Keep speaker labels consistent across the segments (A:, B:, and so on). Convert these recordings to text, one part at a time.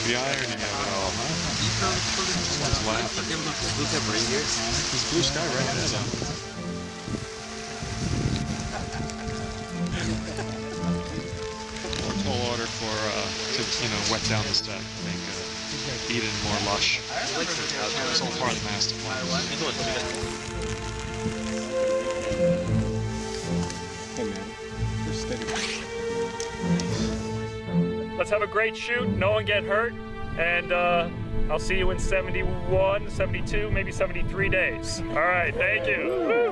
A: The irony of it all, huh? Someone's laughing. There's blue sky right there, though. More tall order for to wet down the set, make Eden more lush. It's all part of the master plan.
B: Hey man, you're steady.
C: Let's have a great shoot, no one get hurt, and I'll see you in 71, 72, maybe 73 days. All right, thank you. Woo.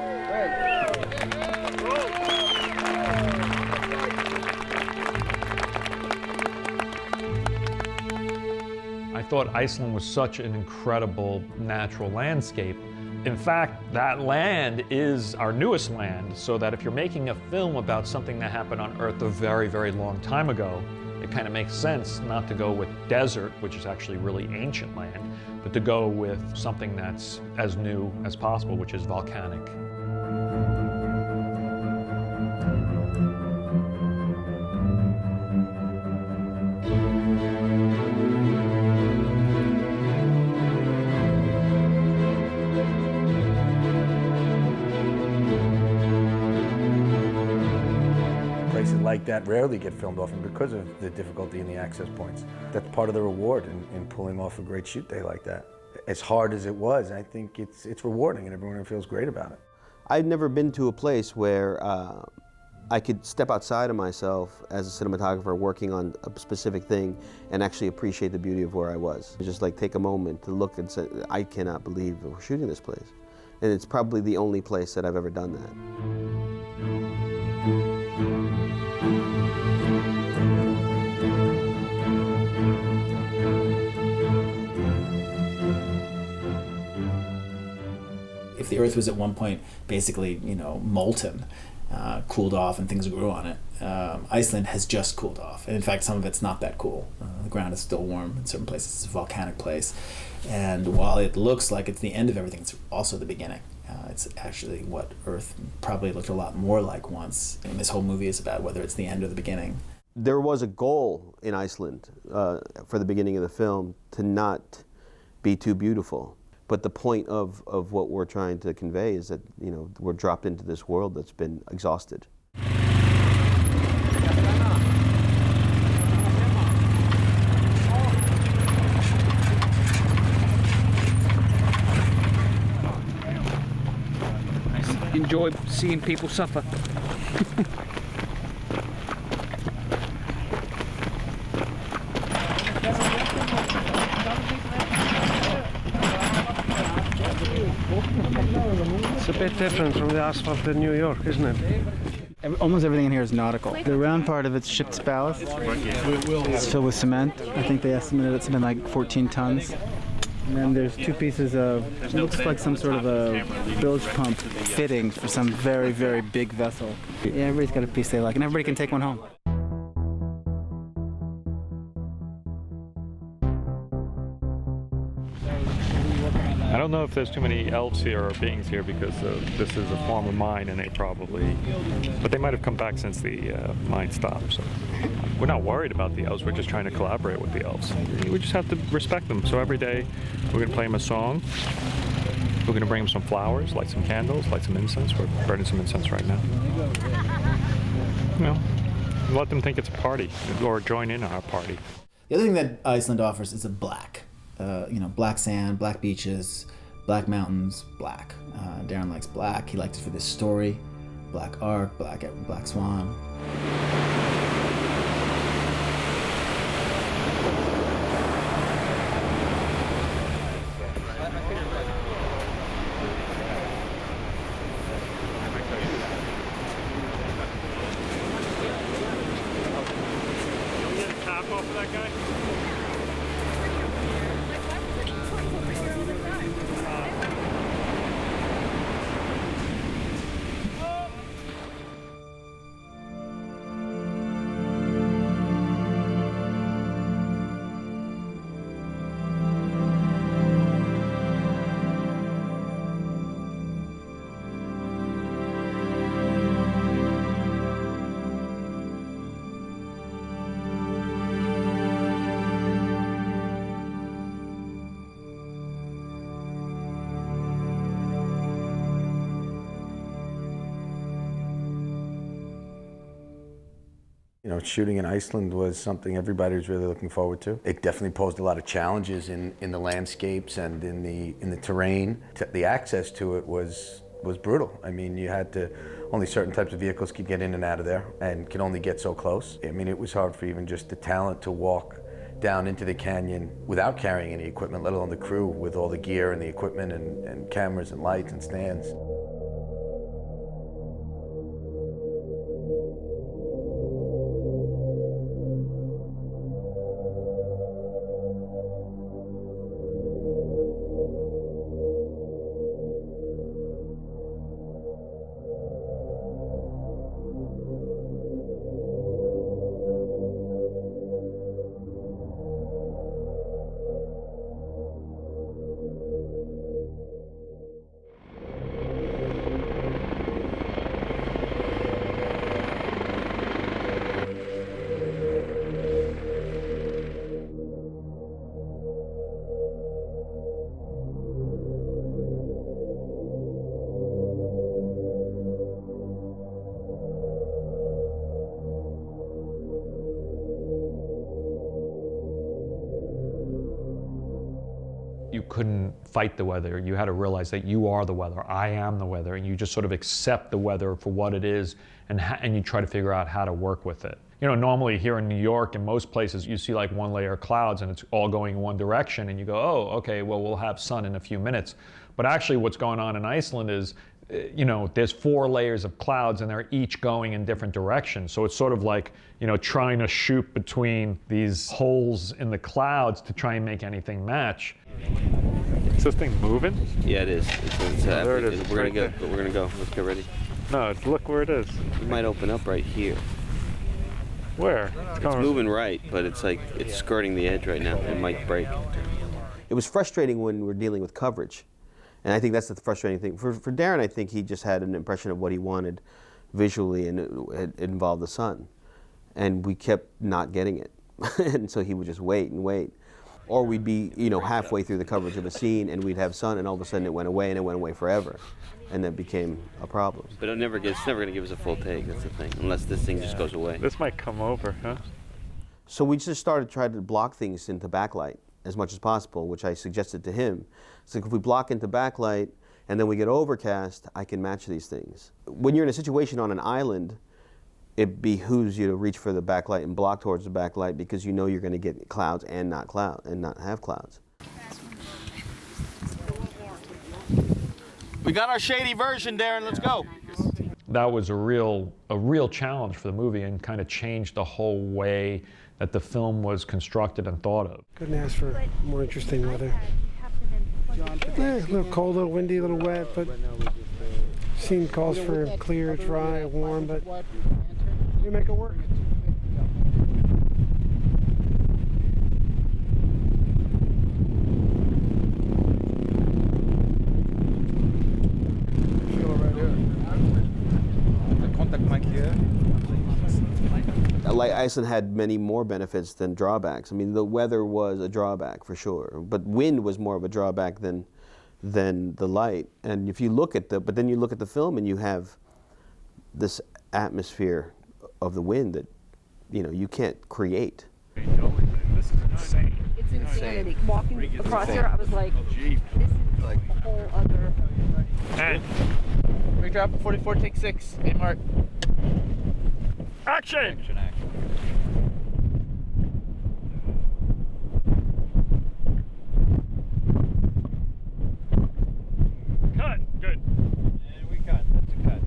D: I thought Iceland was such an incredible natural landscape. In fact, that land is our newest land, so that if you're making a film about something that happened on Earth a very, very long time ago, it kind of makes sense not to go with desert, which is actually really ancient land, but to go with something that's as new as possible, which is volcanic.
E: Places like that rarely get filmed often because of the difficulty in the access points. That's part of the reward in pulling off a great shoot day like that. As hard as it was, I think it's rewarding and everyone feels great about it.
F: I've never been to a place where I could step outside of myself as a cinematographer working on a specific thing and actually appreciate the beauty of where I was. Just like take a moment to look and say, I cannot believe we're shooting this place. And it's probably the only place that I've ever done that.
G: If the Earth was at one point basically, molten, cooled off and things grew on it, Iceland has just cooled off. And in fact, some of it's not that cool. The ground is still warm in certain places. It's a volcanic place. And while it looks like it's the end of everything, it's also the beginning. It's actually what Earth probably looked a lot more like once. And this whole movie is about whether it's the end or the beginning.
F: There was a goal in Iceland for the beginning of the film to not be too beautiful. But the point of what we're trying to convey is that, we're dropped into this world that's been exhausted.
H: Enjoy seeing people suffer.
I: It's a bit different from the asphalt in New York, isn't it?
J: Almost everything in here is nautical. The round part of it's ship's ballast. It's filled with cement. I think they estimated it's been like 14 tons. And then there's two pieces of, it looks like some sort of a bilge pump fitting for some very, very big vessel. Yeah, everybody's got a piece they like, and everybody can take one home.
A: I don't know if there's too many elves here or beings here because this is a former mine and but they might have come back since the mine stopped. So we're not worried about the elves, we're just trying to collaborate with the elves. We just have to respect them. So every day we're going to play them a song. We're going to bring them some flowers, light some candles, light some incense. We're burning some incense right now. Let them think it's a party or join in on our party.
G: The other thing that Iceland offers is a black. Black sand, black beaches, black mountains, black. Darren likes black. He liked it for this story. Black Ark, black Swan.
E: You know, shooting in Iceland was something everybody was really looking forward to. It definitely posed a lot of challenges in the landscapes and in the terrain. The access to it was brutal. I mean, you had to, only certain types of vehicles could get in and out of there and could only get so close. I mean, it was hard for even just the talent to walk down into the canyon without carrying any equipment, let alone the crew with all the gear and the equipment and cameras and lights and stands.
D: You couldn't fight the weather. You had to realize that you are the weather. I am the weather, and you just sort of accept the weather for what it is, and you try to figure out how to work with it. You know, normally here in New York, in most places, you see like one layer of clouds, and it's all going in one direction, and you go, oh, okay, well, we'll have sun in a few minutes. But actually, what's going on in Iceland is, you know, there's 4 layers of clouds, and they're each going in different directions. So it's sort of like, you know, trying to shoot between these holes in the clouds to try and make anything match.
A: Is this thing moving?
F: Yeah, it is.
A: There it is.
F: We're gonna go. Let's get ready.
A: No, look where it is.
F: It might open up right here.
A: Where?
F: It's moving right, but it's like it's skirting the edge right now. It might break. It was frustrating when we're dealing with coverage, and I think that's the frustrating thing. For Darren, I think he just had an impression of what he wanted visually, and it involved the sun, and we kept not getting it, and so he would just wait and wait. Or we'd be, you know, halfway through the coverage of a scene and we'd have sun, and all of a sudden it went away, and it went away forever, and that became a problem. But it's never going to give us a full take. That's the thing, unless this thing just goes away.
A: This might come over, huh?
F: So we just started trying to block things into backlight as much as possible, which I suggested to him. So if we block into backlight and then we get overcast, I can match these things. When you're in a situation on an island, it behooves you to reach for the backlight and block towards the backlight, because you know you're going to get clouds and not have clouds.
K: We got our shady version, Darren. Let's go.
D: That was a real challenge for the movie, and kind of changed the whole way that the film was constructed and thought of.
I: Couldn't ask for more interesting weather. Yeah, a little cold, a little windy, a little wet, but scene calls for clear, dry, warm, but we make it work.
F: Like Iceland had many more benefits than drawbacks. I mean, the weather was a drawback for sure, but wind was more of a drawback than the light. And if you look at but then you look at the film and you have this atmosphere of the wind that, you know, you can't create.
C: This is insane.
L: It's insanity. Walking across here, I was like, this is like a whole other.
C: And
K: We drop 44, take 6. Hey, Mark.
C: action! Cut. Good.
K: And we cut. That's a cut.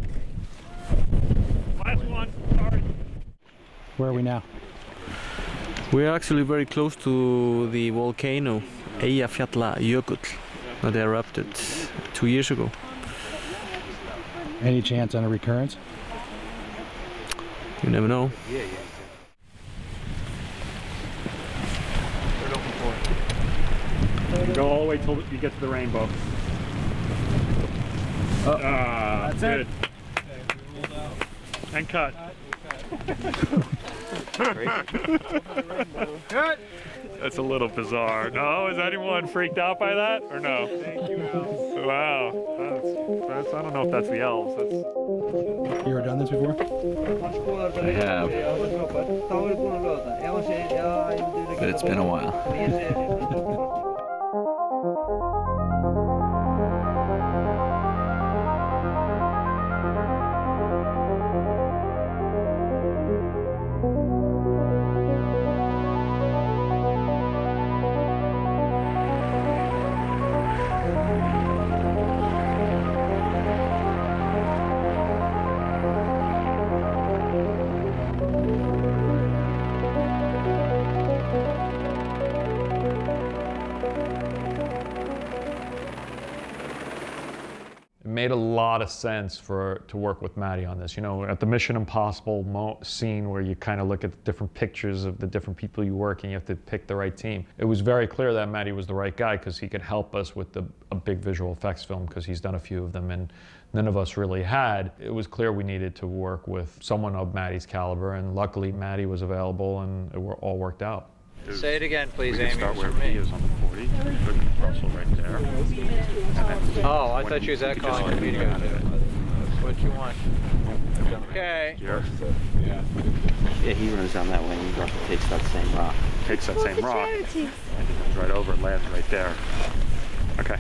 C: Last one. Sorry.
J: Where are we now?
M: We're actually very close to the volcano Eyjafjallajökull that erupted 2 years ago.
J: Any chance on a recurrence?
M: You never know.
C: Go all the way till you get to the rainbow. That's good. And cut. Good. That's a little bizarre. No, is anyone freaked out by that or no? Thank you, elves. Wow. That's I don't know if that's the elves. That's...
J: You ever done this before?
N: I have. But it's been a while.
D: It made a lot of sense to work with Maddie on this. You know, at the Mission Impossible scene where you kind of look at the different pictures of the different people you work and you have to pick the right team. It was very clear that Maddie was the right guy because he could help us with a big visual effects film because he's done a few of them and none of us really had. It was clear we needed to work with someone of Maddie's caliber, and luckily Maddie was available and it all worked out.
K: Say it again, please,
A: We
K: Amy.
A: can start where
K: for me.
A: he is on the 40. Put Russell right there.
K: Oh, I thought you was that calling for me to go to it. What you want? Okay.
A: Here.
F: Yeah, he runs down that way and he takes that same rock.
A: Takes that same rock. Comes right over and lands right there. Okay.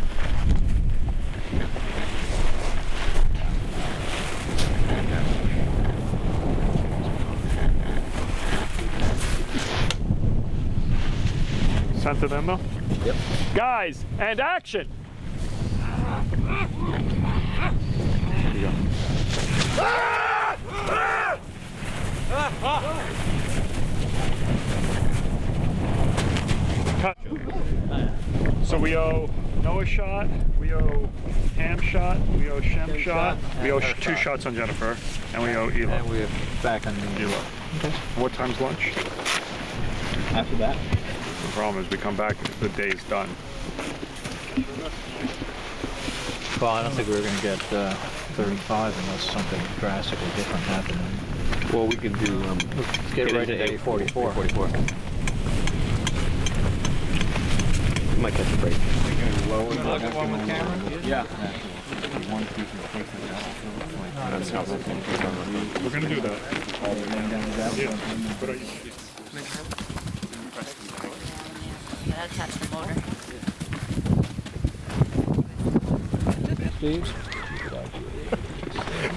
A: Sent to them though?
C: Yep. Guys, and action!
A: Here you go. Cut. So we owe Noah shot, we owe Ham shot, we owe Shem shot, we owe 2 shots on Jennifer, and we owe Ela.
K: And we're back on the
A: Ela. Okay. What time's lunch?
K: After that.
A: The problem is we come back, the day's done.
K: Well, I don't think we were going to get 35 unless something drastically different happened.
N: Well, we could do.
K: Let's get right to 844.
N: 44.
F: Might catch a break.
K: Look at one with camera?
N: Yeah.
A: We're gonna do that. Yeah. Good idea.
L: Attach the motor.
K: Steve?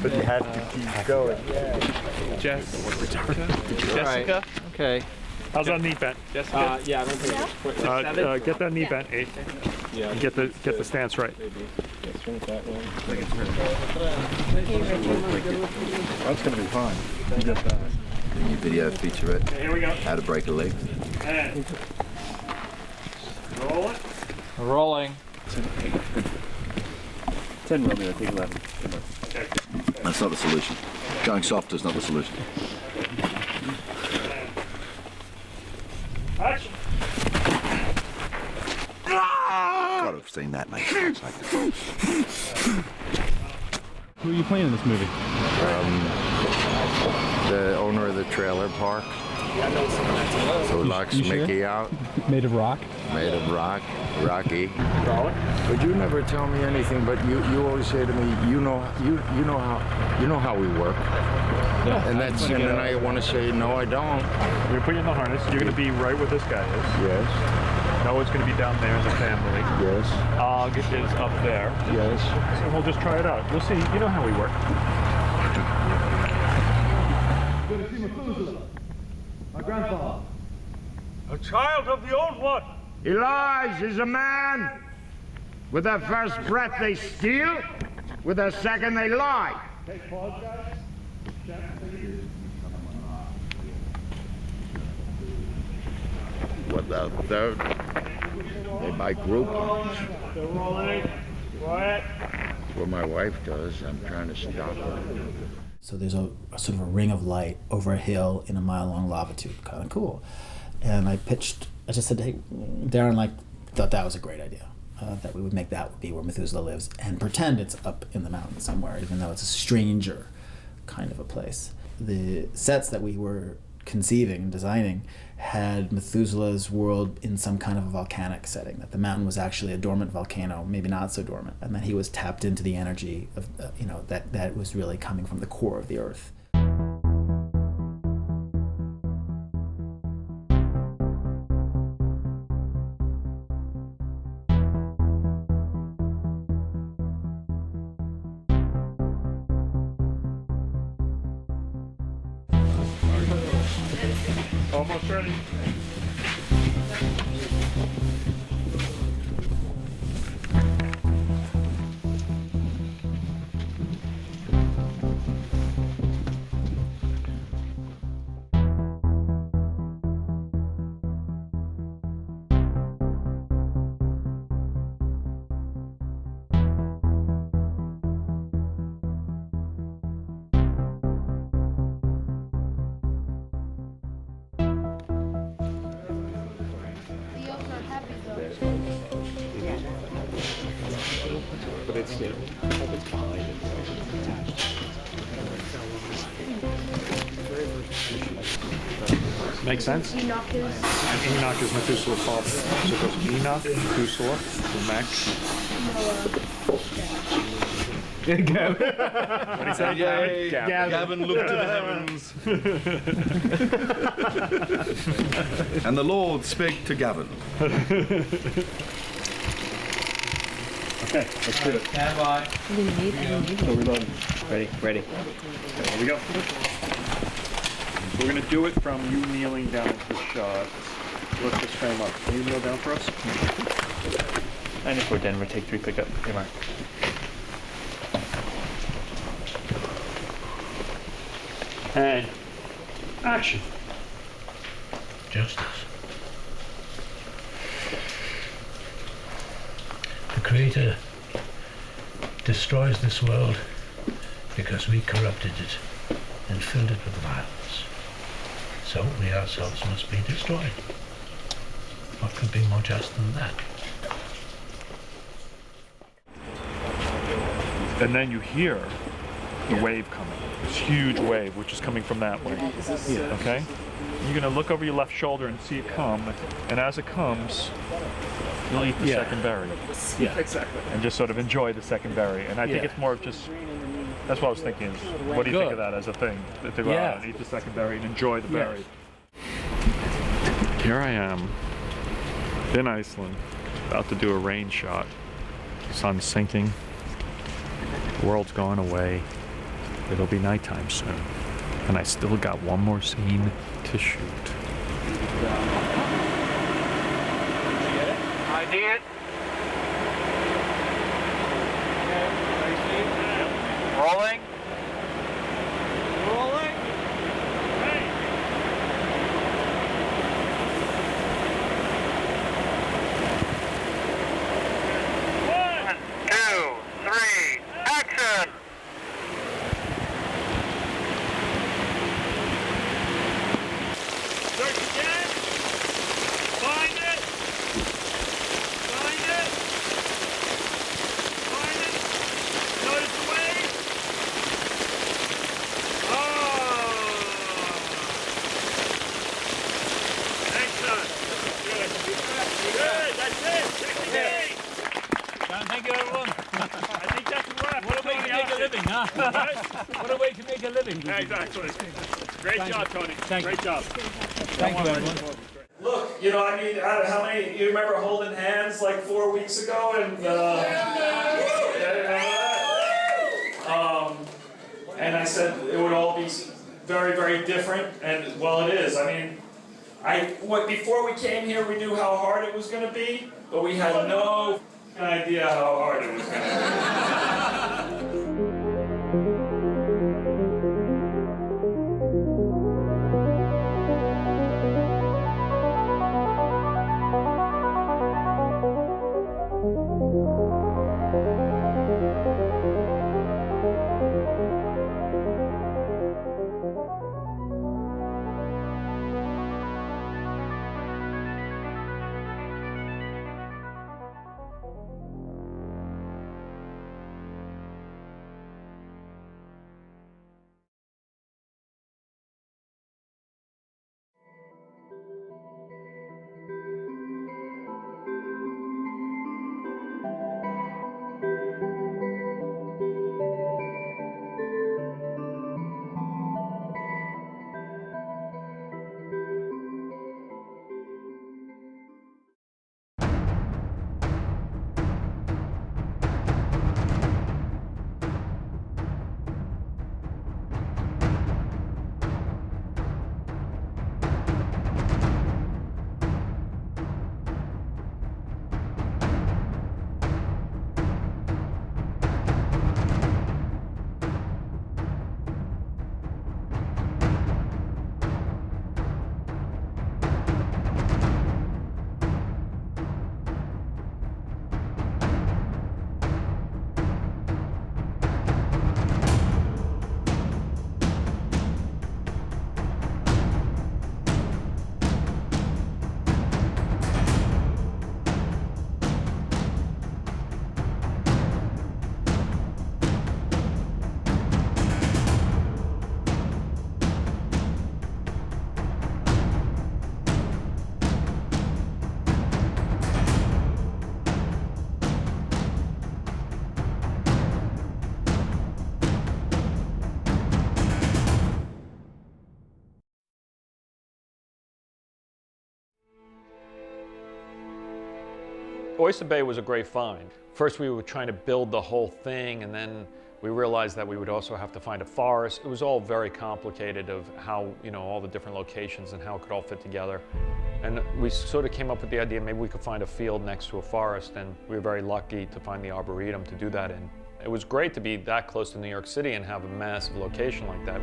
A: But you have to keep going.
K: Jessica? Okay.
A: How's that knee bent?
K: Jessica?
N: Yeah, I don't think it's
A: Get that knee bent, 8.
N: Yeah.
A: Get the stance right.
B: That's gonna be fun. You got that.
O: The new video feature it.
C: Here we go.
O: How to break a leg.
C: And roll it.
K: Rolling.
B: 10 will be, I think 11.
C: Okay.
O: That's not the solution. Going soft is not the solution.
C: Action.
O: Gotta have seen that, mate.
J: Who are you playing in this movie?
P: The owner of the trailer park. Who locks Mickey out.
J: Made of rock?
P: Made of rock. Rocky. But you never tell me anything. But you always say to me, you know how we work.
J: Yeah.
P: And that's and then I want to say no, I don't.
A: We're gonna put you in the harness. You're gonna be right where this guy is.
P: Yes.
A: Noah's gonna be down there as a family.
P: Yes.
A: Og is up there.
P: Yes.
A: And we'll just try it out. We'll see. You know how we work.
Q: My grandfather.
C: A child of the old one.
Q: Elijah is a man. With their first breath they steal, with their second they lie.
C: Take pause, guys.
P: What the third? They buy group.
C: Still rolling. Quiet.
P: That's what my wife does. I'm trying to stop her.
G: So there's a sort of a ring of light over a hill in a mile-long lava tube, kind of cool. And I just said, hey, Darren thought that was a great idea, that we would make that would be where Methuselah lives and pretend it's up in the mountains somewhere, even though it's a stranger kind of a place. The sets that we were conceiving and designing had Methuselah's world in some kind of a volcanic setting, that the mountain was actually a dormant volcano, maybe not so dormant, and that he was tapped into the energy of, that was really coming from the core of the earth.
C: Almost ready.
A: But it's behind it. Makes sense?
L: Enoch is.
A: And Enoch is Methuselah's father. So it goes Enoch, Methuselah, Lamech.
C: Gavin.
A: What did he say?
C: Yay,
A: Gavin
C: looked to the
O: heavens. And the Lord spake to Gavin.
C: Okay, let's do it.
K: Stand by.
C: So we're done.
K: Ready.
C: Okay, here we go. We're gonna do it from you kneeling down into the shot. Let's just frame up. Can you kneel down for us?
K: And if we're Denver, take 3 pickup. Here, Mark.
A: And action.
R: Justice. The Creator destroys this world because we corrupted it and filled it with violence. So we ourselves must be destroyed. What could be more just than that?
C: And then you hear the wave coming. This huge wave, which is coming from that way. Okay? You're gonna look over your left shoulder and see it come, and as it comes, you'll eat the second berry.
K: Yeah, exactly.
C: And just sort of enjoy the second berry. And I think it's more of just, that's what I was thinking is, what do you think of that as a thing? To go out and eat the second berry and enjoy the berry. Here I am, in Iceland, about to do a rain shot. The sun's sinking, the world's going away. It'll be nighttime soon. And I still got one more scene to shoot.
K: I did. Rolling. Rolling. One, 2, 3, action! Search again. Find it. Find it. Find it. Notice the wave. Oh. Excellent. Good. Good. That's it. Technique. Thank you, everyone. I think that's a wrap. What a way to make a living, huh? What a way to make a living. Exactly. Great job, Tony. Great job. Thank you, everyone.
C: Look, you know, I mean, how many, you remember holding hands like 4 weeks ago and, and I said it would all be very, very different, and well, it is. I mean, before we came here, we knew how hard it was going to be, but we had no idea how hard it was going to be.
D: Oyster Bay was a great find. First we were trying to build the whole thing, and then we realized that we would also have to find a forest. It was all very complicated of how, all the different locations and how it could all fit together. And we sort of came up with the idea maybe we could find a field next to a forest, and we were very lucky to find the Arboretum to do that in. It was great to be that close to New York City and have a massive location like that.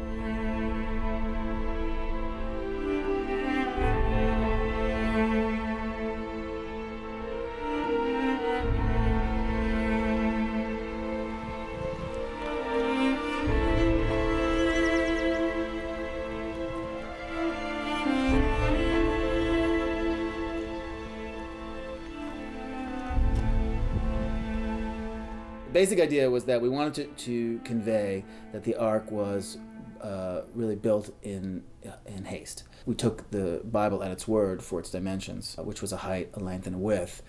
G: The basic idea was that we wanted to convey that the Ark was really built in haste. We took the Bible at its word for its dimensions, which was a height, a length, and a width.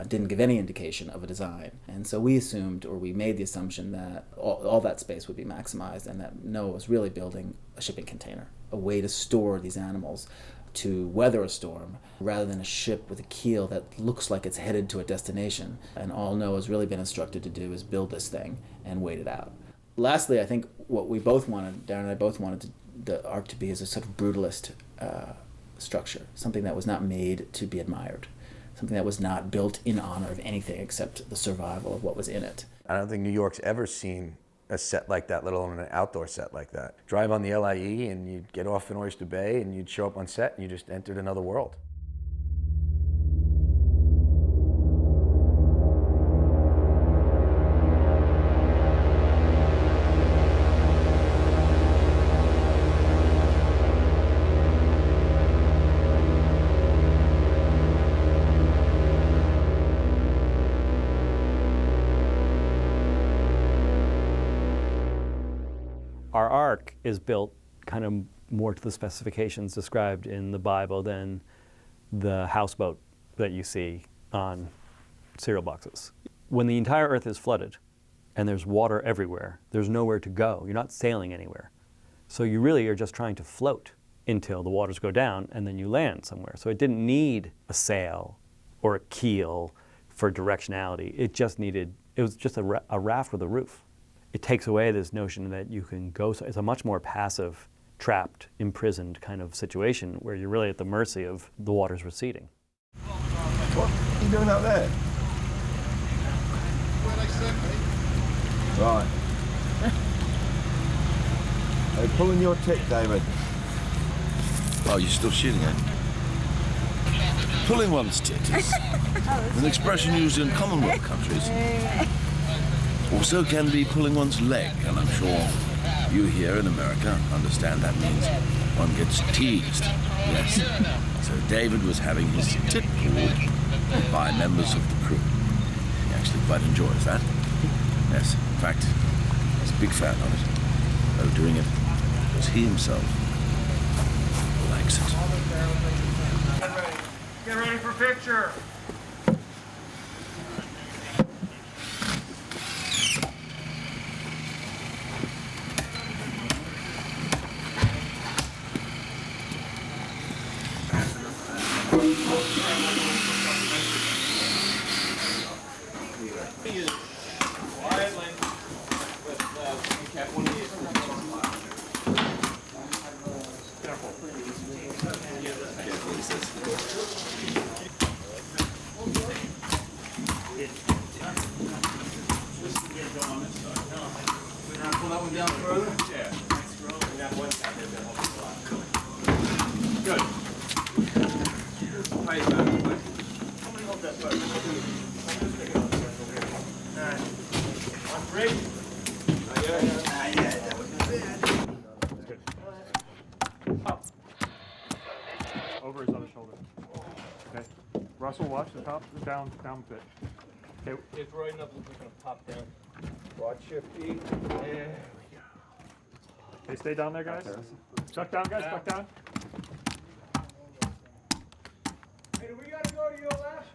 G: Didn't give any indication of a design. And so we assumed, or we made the assumption, that all that space would be maximized and that Noah was really building a shipping container, a way to store these animals to weather a storm, rather than a ship with a keel that looks like it's headed to a destination. And all Noah's really been instructed to do is build this thing and wait it out. Lastly, I think what we both wanted, Darren and I both wanted the Ark to be is a sort of brutalist structure, something that was not made to be admired, something that was not built in honor of anything except the survival of what was in it.
E: I don't think New York's ever seen a set like that, let alone an outdoor set like that. Drive on the LIE and you'd get off in Oyster Bay and you'd show up on set and you just entered another world.
S: Our Ark is built kind of more to the specifications described in the Bible than the houseboat that you see on cereal boxes. When the entire Earth is flooded and there's water everywhere, there's nowhere to go. You're not sailing anywhere. So you really are just trying to float until the waters go down and then you land somewhere. So it didn't need a sail or a keel for directionality. It was just a raft with a roof. It takes away this notion that you can go, it's a much more passive, trapped, imprisoned kind of situation where you're really at the mercy of the waters receding.
P: What are you doing out there? Right. Hey, pulling your tick, David. Oh, you're still shooting, eh? Pulling one's tit is an expression used in Commonwealth countries. Also can be pulling one's leg, and I'm sure you here in America understand that means one gets teased. Yes. So David was having his tit pulled by members of the crew. He actually quite enjoys that. Yes, in fact, he's a big fan of it. Though doing it because he himself likes it.
Q: Get ready for picture.
A: Over his other shoulder. Okay. Russell, watch the top, down a bit. Okay.
N: It's right enough, it's gonna pop down.
P: Watch your feet. There we go.
A: Okay, stay down there, guys. Duck down, guys, duck down.
Q: Hey, do we gotta go to your left?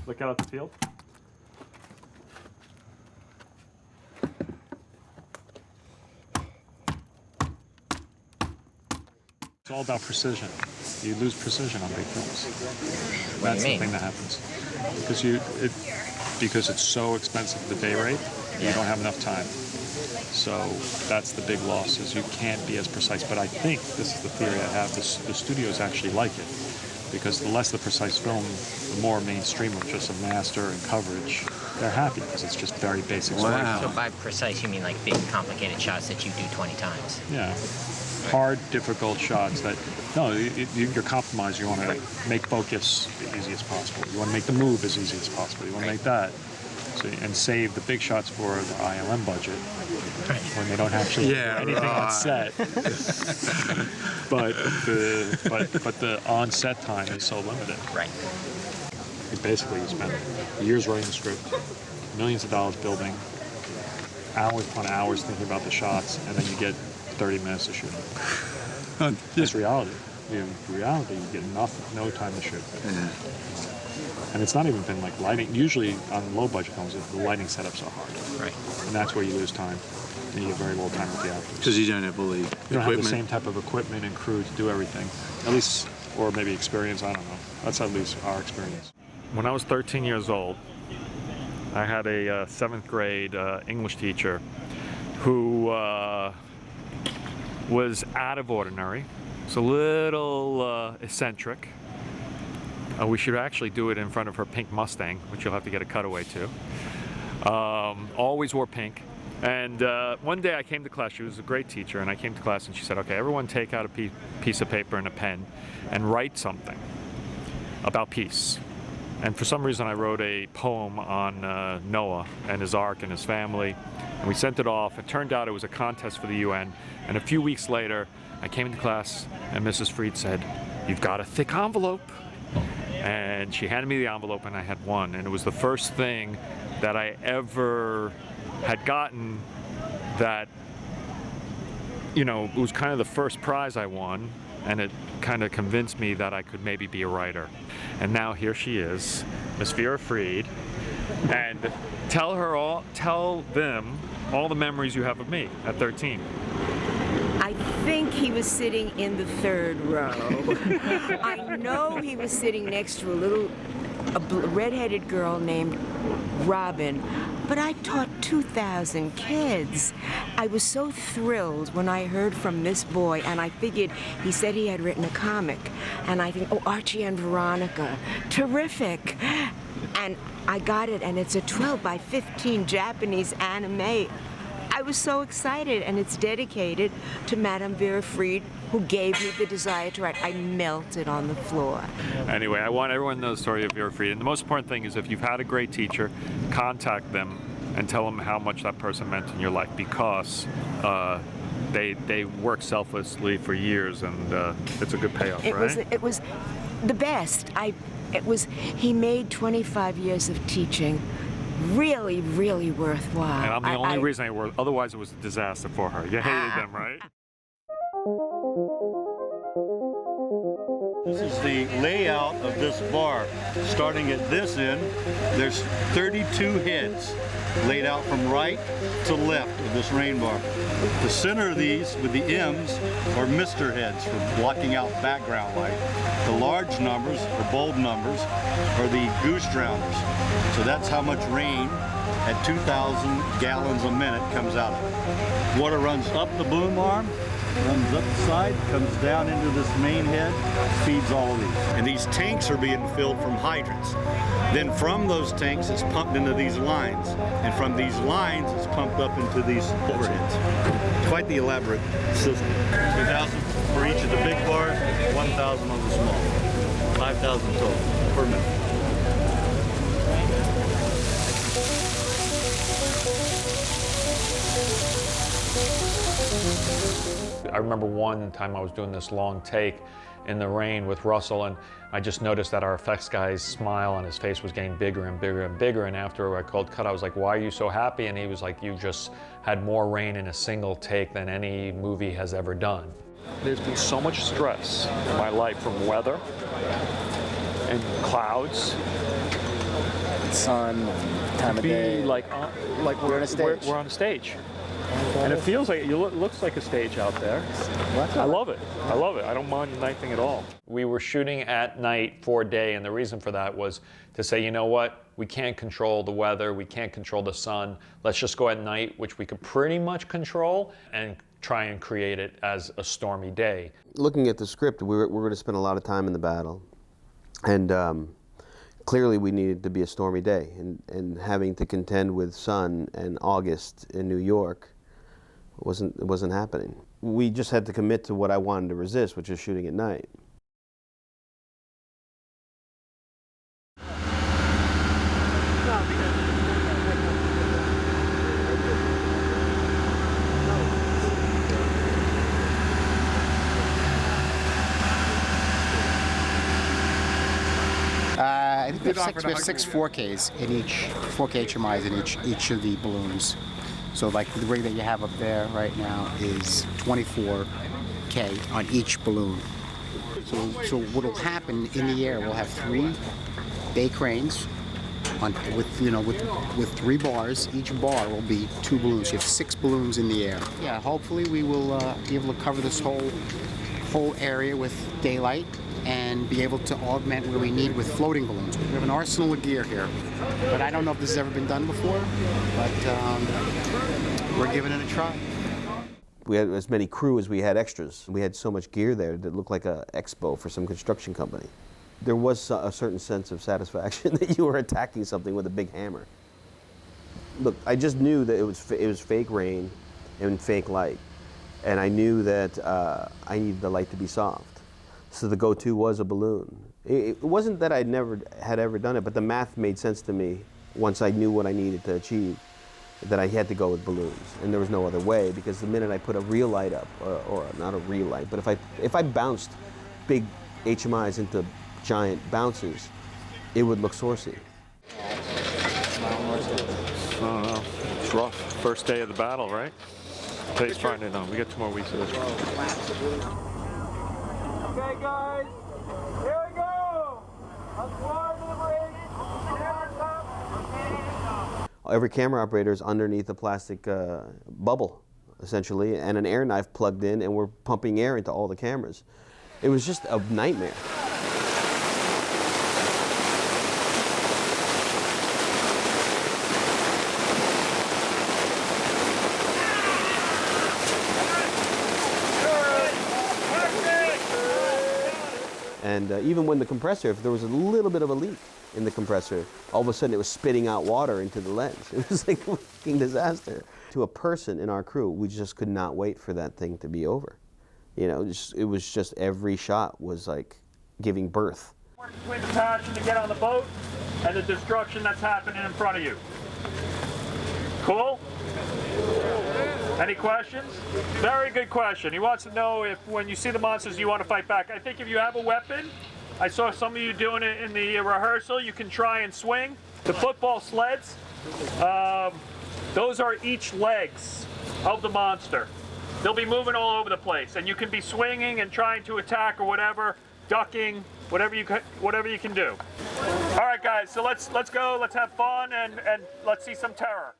A: Look out at the field. It's all about precision. You lose precision on big films.
T: What do
A: That's
T: you mean?
A: the thing that happens. Because it's so expensive, the day rate, you don't have enough time. So that's the big loss, is you can't be as precise. But I think, this is the theory I have, the studios actually like it. Because the less the precise film, the more mainstream of just a master and coverage, they're happy because it's just very basic.
T: So by precise, you mean like big, complicated shots that you do 20 times?
A: Yeah. Hard, difficult shots that, no, you're compromised. You want to make focus as easy as possible. You want to make the move as easy as possible. You want to make that. So, and save the big shots for the ILM budget when they don't actually do anything on set. but the on-set time is so limited.
T: Right.
A: Basically, you spend years writing the script, millions of dollars building, hours upon hours thinking about the shots, and then you get 30 minutes to shoot. It's reality. In reality, you get no time to shoot. And it's not even been like lighting. Usually on low budget films, the lighting setups are hard.
T: Right.
A: And that's where you lose time. And you get very little time with the actors.
B: Because you don't have all the equipment.
A: You don't have the same type of equipment and crew to do everything. At least, or maybe experience, I don't know. That's at least our experience. When I was 13 years old, I had a 7th grade English teacher who was out of ordinary. It's a little eccentric. We should actually do it in front of her pink Mustang, which you'll have to get a cutaway to. Always wore pink. And one day I came to class. She was a great teacher, and I came to class and she said, okay, everyone take out a piece of paper and a pen and write something about peace. And for some reason I wrote a poem on Noah and his Ark and his family. And we sent it off. It turned out it was a contest for the UN. And a few weeks later, I came into class and Mrs. Freed said, "You've got a thick envelope." And she handed me the envelope and I had one. And it was the first thing that I ever had gotten that, you know, it was kind of the first prize I won. And it kind of convinced me that I could maybe be a writer. And now here she is, Miss Vera Freed. And tell them all the memories you have of me at 13.
U: I think he was sitting in the 3rd row. I know he was sitting next to a redheaded girl named Robin, but I taught 2,000 kids. I was so thrilled when I heard from this boy, and I figured he said he had written a comic. And I think, oh, Archie and Veronica, terrific. And I got it, and it's a 12 by 15 Japanese anime. I was so excited, and it's dedicated to Madame Vera Freed, who gave me the desire to write. I melted on the floor.
A: Anyway, I want everyone to know the story of Vera Freed. And the most important thing is if you've had a great teacher, contact them and tell them how much that person meant in your life, because they work selflessly for years, and it's a good payoff, right?
U: It was the best. He made 25 years of teaching really, really worthwhile.
A: And I'm the only reason I worked. Otherwise, it was a disaster for her. You hated them, right?
V: This is the layout of this bar. Starting at this end, there's 32 heads laid out from right to left of this rain bar. The center of these, with the M's, are mister heads for blocking out background light. The large numbers, or bold numbers, are the goose drowners. So that's how much rain at 2,000 gallons a minute comes out of it. Water runs up the boom arm, runs up the side, comes down into this main head, feeds all of these. And these tanks are being filled from hydrants. Then from those tanks, it's pumped into these lines. And from these lines, it's pumped up into these overheads. Quite the elaborate system. 2,000 for each of the big bars, 1,000 on the small. 5,000 total per minute.
D: I remember one time I was doing this long take in the rain with Russell, and I just noticed that our effects guy's smile on his face was getting bigger and bigger and bigger, and after I called cut, I was like, "Why are you so happy?" And he was like, "You just had more rain in a single take than any movie has ever done."
A: There's been so much stress in my life from weather and clouds.
J: Sun, time of day.
A: Like we're
J: on a stage.
A: We're on a stage. And it feels like, it looks like a stage out there. I love it. I love it. I don't mind the night thing at all.
D: We were shooting at night for a day, and the reason for that was to say, you know what, we can't control the weather, we can't control the sun. Let's just go at night, which we could pretty much control, and try and create it as a stormy day.
F: Looking at the script, we're going to spend a lot of time in the battle, and clearly we needed to be a stormy day, and having to contend with sun and August in New York wasn't happening. We just had to commit to what I wanted to resist, which is shooting at night.
H: I think we have six 4Ks in each, 4K HMIs in each of the balloons. So like the rig that you have up there right now is 24K on each balloon. So what will happen in the air, we'll have 3 bay cranes with 3 bars. Each bar will be 2 balloons. You have 6 balloons in the air. Yeah, hopefully we will be able to cover this whole area with daylight and be able to augment where we need with floating balloons. We have an arsenal of gear here, but I don't know if this has ever been done before, but we're giving it a try.
F: We had as many crew as we had extras. We had so much gear there that looked like an expo for some construction company. There was a certain sense of satisfaction that you were attacking something with a big hammer. Look, I just knew that it was fake rain and fake light, and I knew that I needed the light to be soft. So the go-to was a balloon. It wasn't that I never had ever done it, but the math made sense to me once I knew what I needed to achieve, that I had to go with balloons, and there was no other way, because the minute I put a real light up, or not a real light, but if I bounced big HMIs into giant bounces, it would look saucy.
A: I don't know. It's rough. First day of the battle, right? Today's Friday. No, we got 2 more weeks of this.
K: Okay, guys, here we go.
F: Every camera operator is underneath a plastic bubble, essentially, and an air knife plugged in, and we're pumping air into all the cameras. It was just a nightmare. And even when the compressor, if there was a little bit of a leak in the compressor, all of a sudden it was spitting out water into the lens. It was like a fucking disaster. To a person in our crew, we just could not wait for that thing to be over. You know, it was just every shot was like giving birth.
K: Between the passion to get on the boat and the destruction that's happening in front of you. Cool? Any questions? Very good question. He wants to know if when you see the monsters you want to fight back. I think if you have a weapon, I saw some of you doing it in the rehearsal, you can try and swing. The football sleds, those are each legs of the monster. They'll be moving all over the place, and you can be swinging and trying to attack or whatever, ducking, whatever you can do. All right, guys, so let's go, let's have fun, and let's see some terror.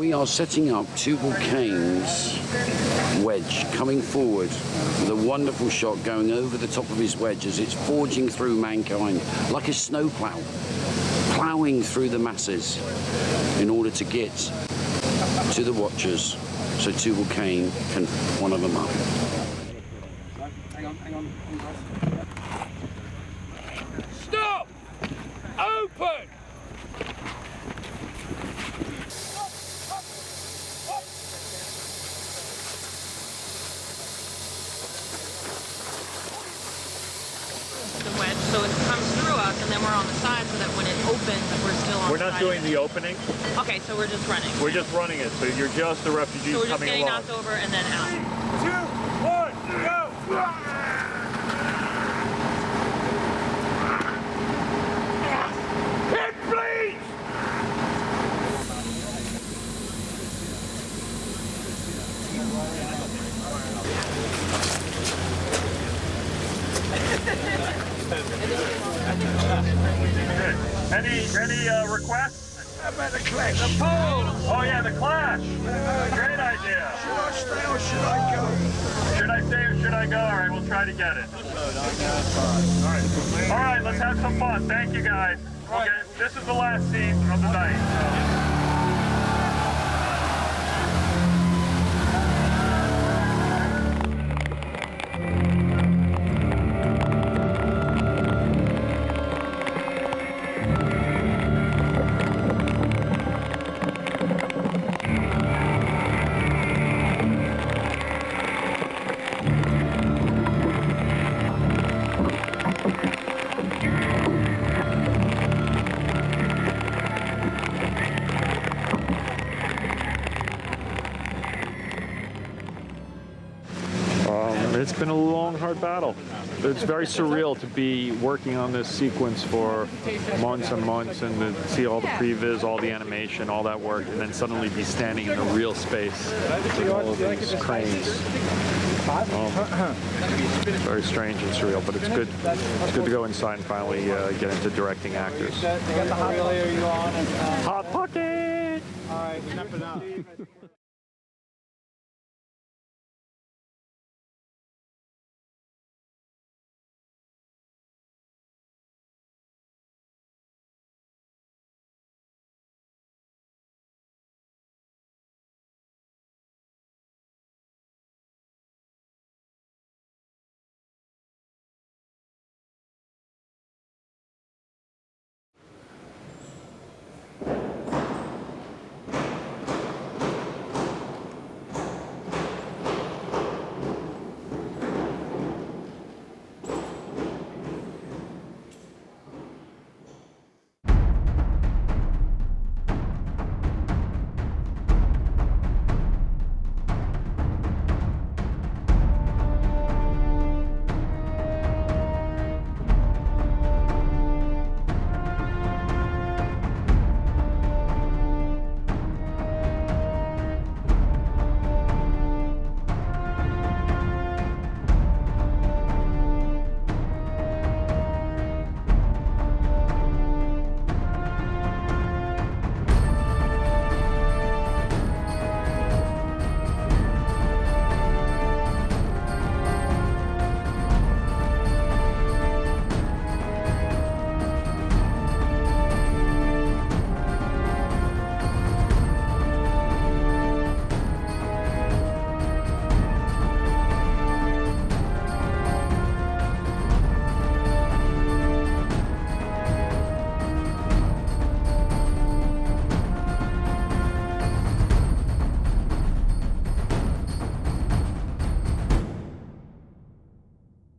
I: We are setting up Tubal-cain's wedge, coming forward with a wonderful shot going over the top of his wedge as it's forging through mankind like a snowplow, ploughing through the masses in order to get to the watchers so Tubal-cain can one of them up.
K: Stop! Open!
M: The wedge, so it comes through us, and then we're on the side, so that when it opens, we're still on
K: We're
M: the
K: not
M: side
K: doing
M: of it.
K: the opening.
M: Okay, so we're just running.
K: We're just running it, so you're just the refugees
M: So we're just
K: coming
M: getting
K: along.
M: knocked over and then out.
K: 2, 1, go! Hit, please! Any requests?
Q: How about the clash?
K: The pole! Oh yeah, the clash! Great idea!
Q: Should I stay or should I go?
K: Should I stay or should I go? Alright, we'll try to get it. Alright, let's have some fun. Thank you guys. Okay, this is the last scene of the night. It's been a long, hard battle. It's very surreal to be working on this sequence for months and months and to see all the previs, all the animation, all that work, and then suddenly be standing in the real space with all of these cranes. Very strange and surreal, but it's good. It's good to go inside and finally get into directing actors. Hot pocket!
Q: All right, snap it up.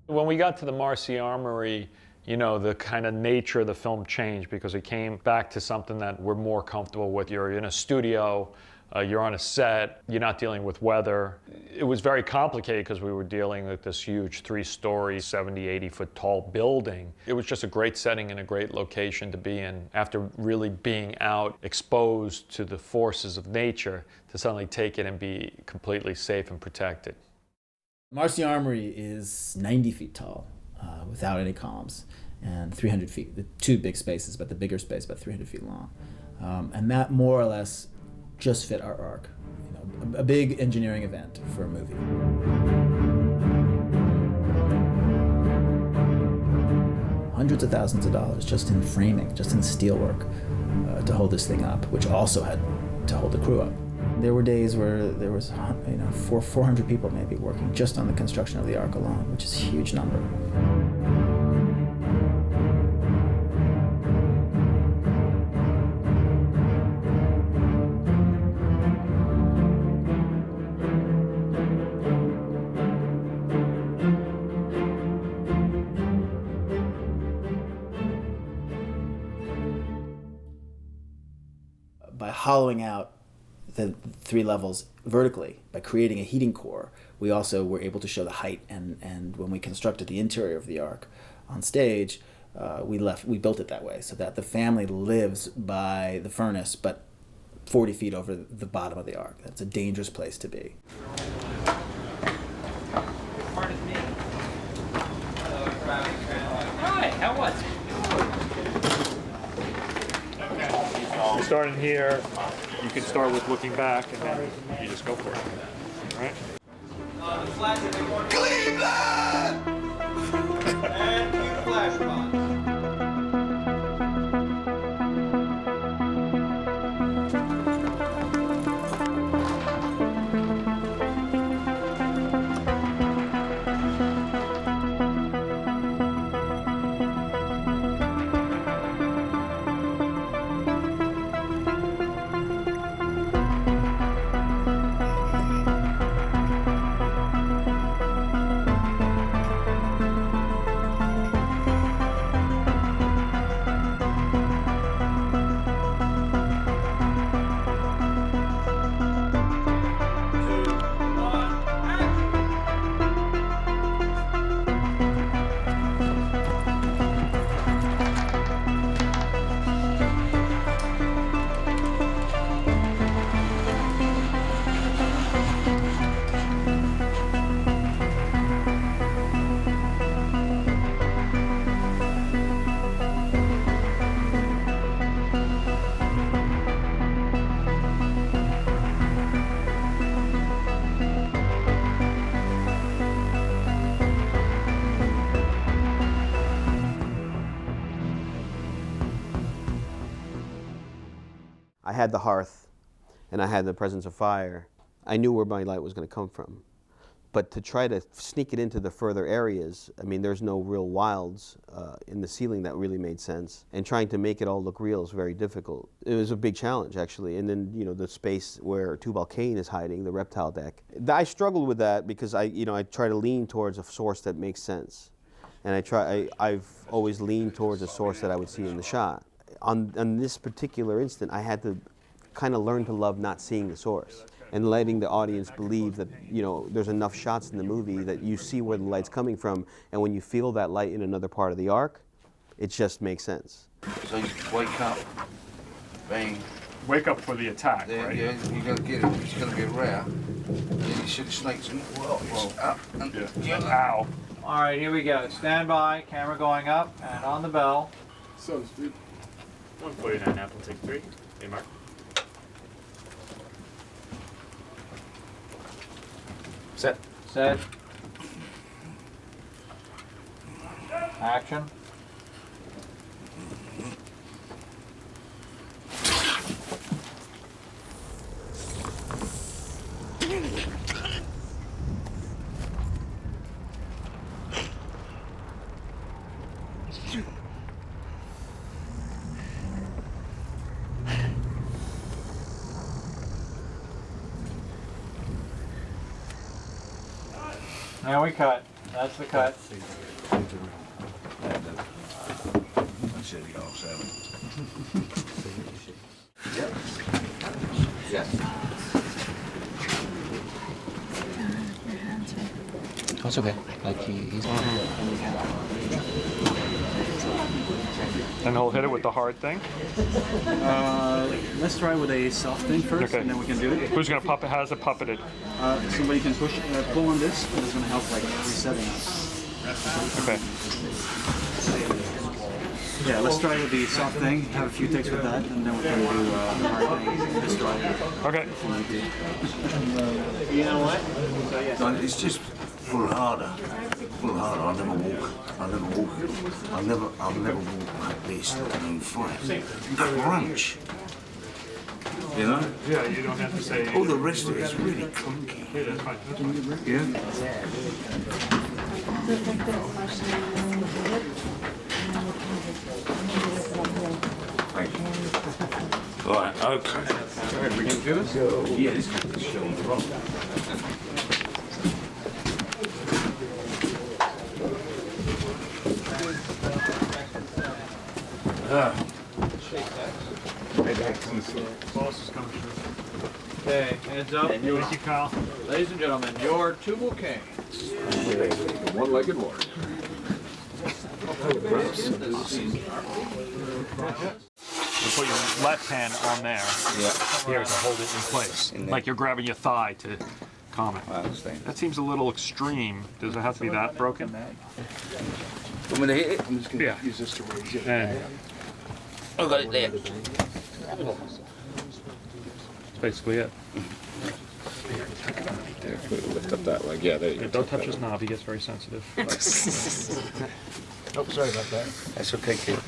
D: When we got to the Marcy Armory, you know, the kind of nature of the film changed because we came back to something that we're more comfortable with. You're in a studio, you're on a set, you're not dealing with weather. It was very complicated because we were dealing with this huge 3-story, 70, 80-foot tall building. It was just a great setting and a great location to be in. After really being out, exposed to the forces of nature, to suddenly take it and be completely safe and protected.
G: Marcy Armory is 90 feet tall, without any columns, and 300 feet. The two big spaces, but the bigger space about 300 feet long. And that more or less just fit our Ark. You know, a big engineering event for a movie. Hundreds of thousands of dollars just in framing, just in steelwork to hold this thing up, which also had to hold the crew up. There were days where there was 400 people maybe working just on the construction of the Ark alone, which is a huge number. By hollowing out the 3 levels vertically, by creating a heating core, we also were able to show the height, and when we constructed the interior of the Ark on stage, we built it that way so that the family lives by the furnace, but 40 feet over the bottom of the Ark. That's a dangerous place to be.
N: Hi, how was it?
A: You're starting here, you can start with looking back, and then you just go for it. All right?
N: Cleveland! And cue flash bomb.
F: I had the hearth, and I had the presence of fire. I knew where my light was going to come from. But to try to sneak it into the further areas, I mean, there's no real wilds in the ceiling that really made sense. And trying to make it all look real is very difficult. It was a big challenge, actually. And then, the space where Tubal-cain is hiding, the reptile deck. I struggled with that because I try to lean towards a source that makes sense. And I've always leaned towards a source that I would see in the shot. On this particular instant, I had to kind of learn to love not seeing the source and letting the audience believe that, there's enough shots in the movie that you see where the light's coming from, and when you feel that light in another part of the Ark, it just makes sense.
P: So you wake up, bang.
A: Wake up for the attack, right?
P: Yeah, you got to get it. It's going to be a row. And then you shoot snakes and up and
A: Ow.
N: All right, here we go. Stand by, camera going up, and on the bell.
A: So, 149 Apple, take 3. Hey, Mark.
N: Set. Set. Action. Now we cut. That's the cut.
P: Yep. Yes.
L: Oh, it's okay. Like he's.
A: Then he'll hit it with the hard thing.
J: Let's try with a soft thing first,
A: Okay.
J: and then we can do it.
A: Who's gonna puppet? How's it puppeted?
J: Somebody can pull on this, and it's going to help like resetting us.
A: Okay.
N: Yeah, let's try with the soft thing, have a few takes with that, and then we're going to do the hard thing, destroy it.
A: Okay.
N: You know what?
P: No, it's just full harder. Full harder. I'll never walk. I'll never walk like this and fight. Crunch. You know?
A: Yeah, you don't have to say.
P: All the rest of it's really clunky.
A: Yeah, that's fine. That's fine.
P: Yeah? Thank you. Right, okay.
N: We can do this?
P: Yeah, this is the show on the rock.
A: Boss is coming through.
N: Okay, hands up.
A: Thank you, Kyle.
N: Ladies and gentlemen, your Tubal-cain.
P: The one-legged warrior.
A: You put your left hand on there.
P: Yeah.
A: Here to hold it in place. Like you're grabbing your thigh to calm it.
P: I understand.
A: That seems a little extreme. Does it have to be that broken?
P: Want me to hit it? I'm just going to use this to raise it.
A: And
P: I got it there.
A: that's basically it.
P: Lift up that leg. Yeah, there you go.
A: Don't touch his knob. He gets very sensitive.
P: Oh, sorry about that. That's okay, kid.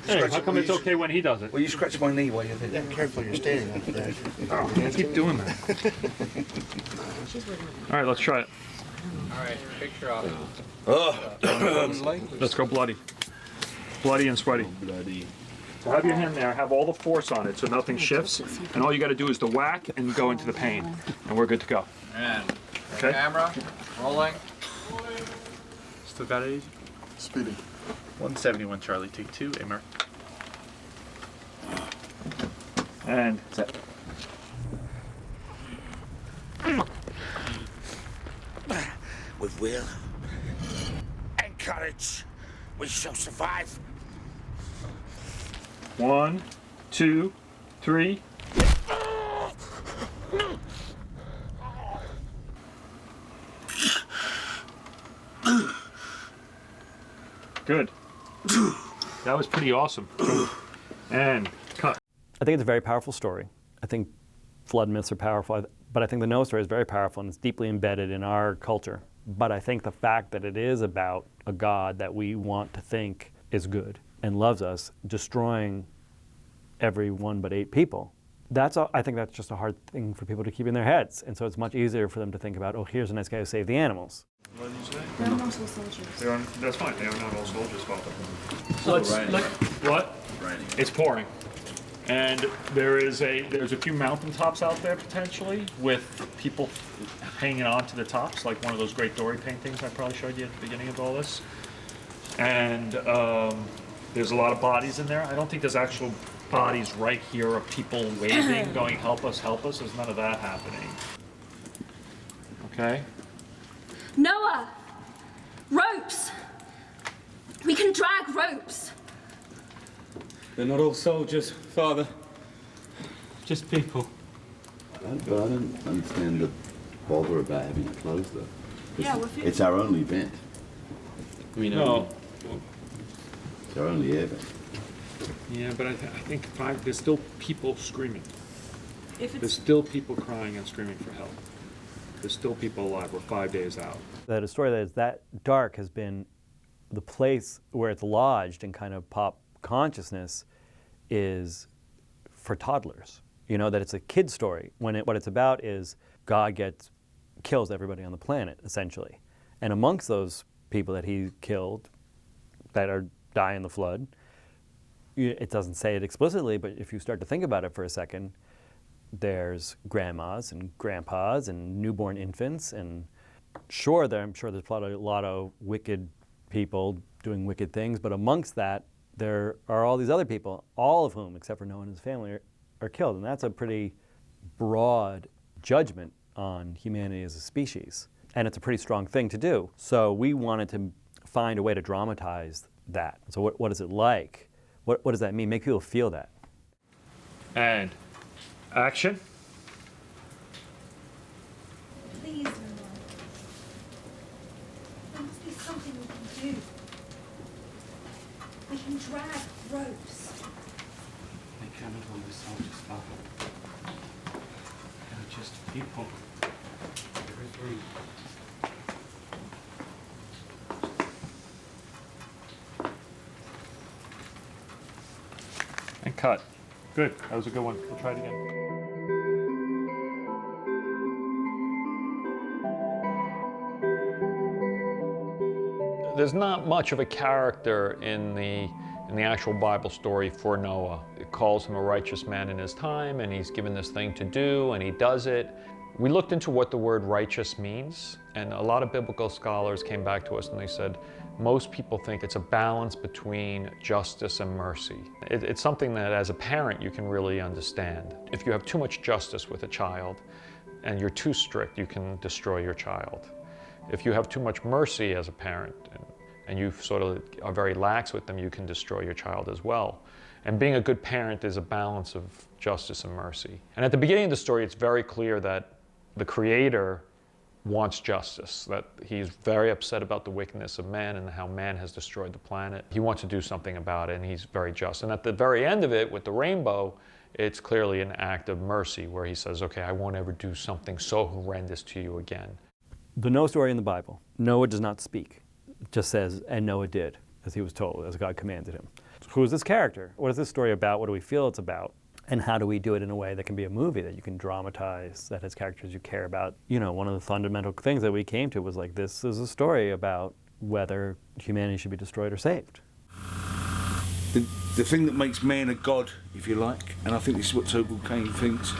A: Hey, how come it's okay when he does it?
P: Well, you scratch my knee while you're there.
Q: Yeah, careful, you're standing up there.
A: Oh, keep doing that. All right, let's try it.
N: All right, picture off.
A: Let's go bloody. Bloody and sweaty.
P: Bloody.
A: So have your hand there, have all the force on it so nothing shifts, and all you got to do is to whack and go into the pain, and we're good to go.
N: And
A: Okay?
N: camera, rolling.
B: Still got it?
Q: Speedy.
B: 171 Charlie, take 2, Aimer.
A: And
P: set. With will and courage, we shall survive.
A: 1, 2, 3. Good. That was pretty awesome. And cut.
S: I think it's a very powerful story. I think flood myths are powerful, but I think the Noah story is very powerful and it's deeply embedded in our culture. But I think the fact that it is about a God that we want to think is good and loves us, destroying every one but 8 people, I think that's just a hard thing for people to keep in their heads. And so it's much easier for them to think about, oh, here's a nice guy who saved the animals.
A: What did you say?
O: They're not all soldiers.
A: That's fine. They are not all soldiers, Father.
P: So
A: Let's
P: raining.
A: look. What?
P: Raining.
A: It's pouring, and there's a few mountaintops out there potentially with people hanging on to the tops, like one of those great Dory paintings I probably showed you at the beginning of all this. And there's a lot of bodies in there. I don't think there's actual bodies right here of people waving, going, help us, help us. There's none of that happening. Okay?
O: Noah! Ropes! We can drag ropes!
R: They're not all soldiers, Father. Just people.
W: I don't understand the bother about having it closed, though.
O: Yeah,
W: It's our only vent.
A: No.
W: It's our only air vent.
A: Yeah, but I think there's still people screaming.
O: If
A: There's still people crying and screaming for help. There's still people alive. We're 5 days out.
S: That a story that is that dark has been the place where it's lodged in kind of pop consciousness is for toddlers. You know, that it's a kid story when what it's about is God kills everybody on the planet, essentially. And amongst those people that he killed that are dying in the flood, it doesn't say it explicitly, but if you start to think about it for a second, there's grandmas and grandpas and newborn infants, and I'm sure there's a lot of wicked people doing wicked things, but amongst that, there are all these other people, all of whom, except for Noah and his family, are killed. And that's a pretty broad judgment on humanity as a species. And it's a pretty strong thing to do. So we wanted to find a way to dramatize that. So what is it like? What does that mean? Make people feel that.
A: And action.
O: Please, Noah. There must be something we can do. We can drag ropes.
R: They cannot hold the soldiers, Father. They are just people. There is room.
A: And cut. Good. That was a good one. We'll try it again. There's not much of a character in the actual Bible story for Noah. It calls him a righteous man in his time, and he's given this thing to do, and he does it. We looked into what the word righteous means, and a lot of biblical scholars came back to us and they said, most people think it's a balance between justice and mercy. It's something that as a parent you can really understand. If you have too much justice with a child and you're too strict, you can destroy your child. If you have too much mercy as a parent and you sort of are very lax with them, you can destroy your child as well. And being a good parent is a balance of justice and mercy. And at the beginning of the story, it's very clear that the Creator wants justice, that he's very upset about the wickedness of man and how man has destroyed the planet. He wants to do something about it, and he's very just. And at the very end of it, with the rainbow, it's clearly an act of mercy where he says, okay, I won't ever do something so horrendous to you again.
S: The Noah story in the Bible, Noah does not speak. It just says, and Noah did, as he was told, as God commanded him. Who is this character? What is this story about? What do we feel it's about? And how do we do it in a way that can be a movie, that you can dramatize, that has characters you care about? You know, one of the fundamental things that we came to was like, this is a story about whether humanity should be destroyed or saved.
V: The thing that makes man a god, if you like, and I think this is what Tubal-cain thinks,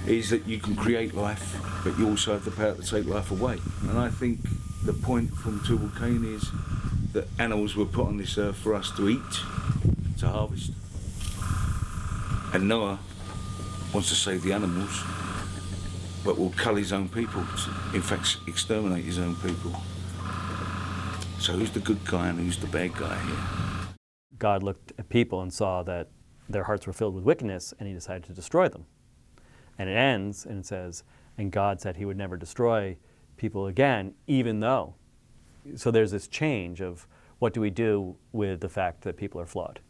V: is that you can create life, but you also have the power to take life away. And I think the point from Tubal-cain is that animals were put on this earth for us to eat, to harvest. And Noah wants to save the animals, but will cull his own people, in fact exterminate his own people. So who's the good guy and who's the bad guy here?
S: God looked at people and saw that their hearts were filled with wickedness, and he decided to destroy them. And it ends, and it says, and God said he would never destroy people again, even though. So there's this change of what do we do with the fact that people are flawed?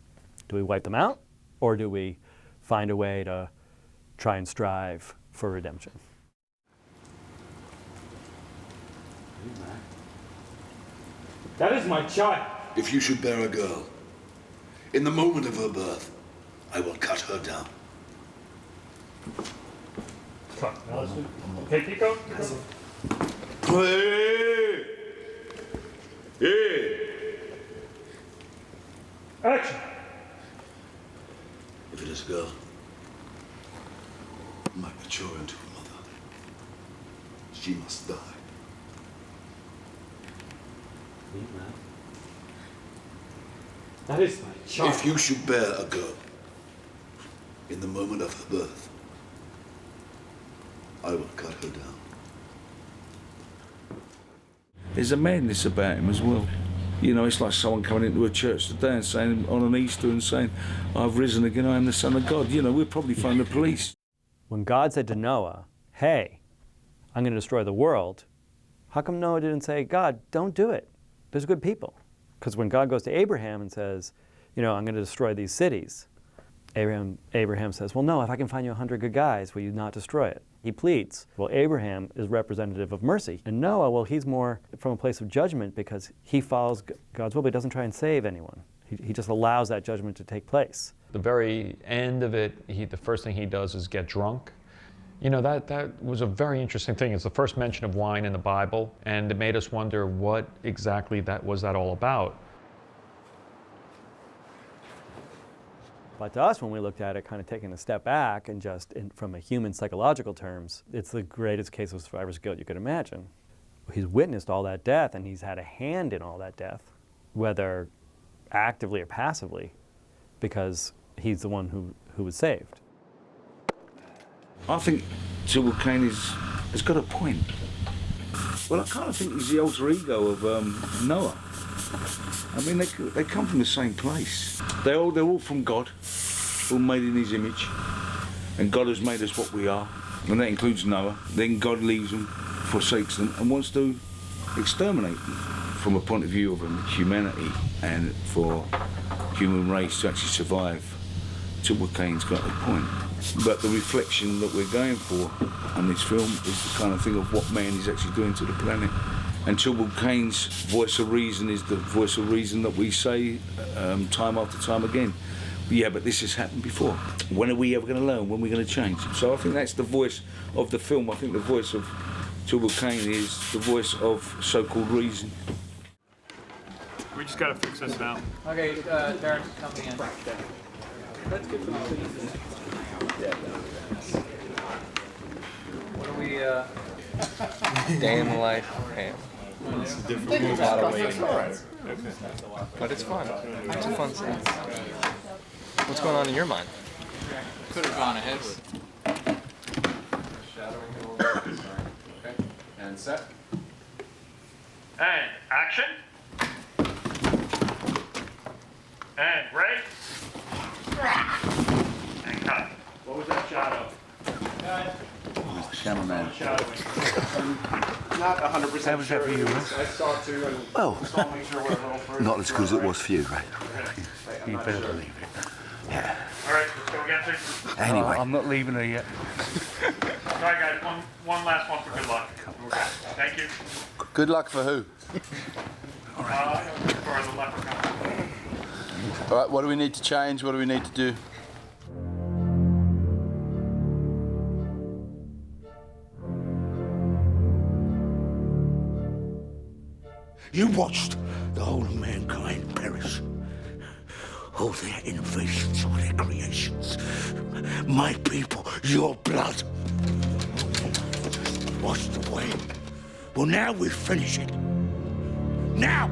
S: Do we wipe them out, or do we find a way to try and strive for redemption?
R: That is my child.
P: If you should bear a girl, in the moment of her birth, I will cut her down.
A: Okay, Pico?
P: Hey! Hey!
A: Action!
P: If it is a girl, I might mature into a mother. She must die.
R: That is my child.
P: If you should bear a girl, in the moment of her birth, I will cut her down.
V: There's a madness about him as well. You know, it's like someone coming into a church today and saying, on an Easter, and saying, I've risen again, I am the Son of God. You know, we'll probably phone the police.
S: When God said to Noah, hey, I'm going to destroy the world, how come Noah didn't say, God, don't do it? There's good people. Because when God goes to Abraham and says, you know, I'm going to destroy these cities, Abraham says, well, no, if I can find you 100 good guys, will you not destroy it? He pleads. Well, Abraham is representative of mercy. And Noah, well, he's more from a place of judgment because he follows God's will, but he doesn't try and save anyone. He just allows that judgment to take place.
A: The very end of it, the first thing he does is get drunk. You know, that was a very interesting thing. It's the first mention of wine in the Bible, and it made us wonder what exactly was that all about.
S: But to us, when we looked at it, kind of taking a step back and just from a human psychological terms, it's the greatest case of survivor's guilt you could imagine. He's witnessed all that death, and he's had a hand in all that death, whether actively or passively, because he's the one who was saved.
V: I think Tubal-cain has got a point. Well, I kind of think he's the alter ego of Noah. I mean, they come from the same place. They're all from God, all made in his image. And God has made us what we are, and that includes Noah. Then God leaves them, forsakes them, and wants to exterminate them from a point of view of humanity and for
P: human race to actually survive. Tubal-cain's got the point. But the reflection that we're going for on this film is the kind of thing of what man is actually doing to the planet. And Tubal-cain's voice of reason is the voice of reason that we say time after time again. Yeah, but this has happened before. When are we ever going to learn? When are we going to change? So I think that's the voice of the film. I think the voice of Tubal-cain is the voice of so-called reason.
A: We just gotta fix this now.
C: Okay, Darren, coming in. Let's get some What are we,
E: Day in the life ham.
C: It's a
E: different lot of waiting. But it's fun. It's a fun scene. What's going on in your mind?
C: Could have gone ahead with. Okay, and set.
A: And action. And break. And cut. What was that shadow?
W: Cameraman.
N: Not 100%
W: How was that for you,
N: sure.
W: huh?
N: I saw two and
W: Well,
N: just want to make sure we're a little further.
W: not as good as it was for you, right?
N: You better believe it.
W: Yeah.
A: All right, let's go again, sir.
W: Anyway. I'm not leaving her yet.
A: All right, guys, one last one for good luck. We're good. Thank you.
W: Good luck for who?
A: For the leprechaun.
W: All right, what do we need to change? What do we need to do?
T: You watched the whole of mankind perish. All their innovations, all their creations. My people, your blood. Washed away. Well, now we finish it. Now!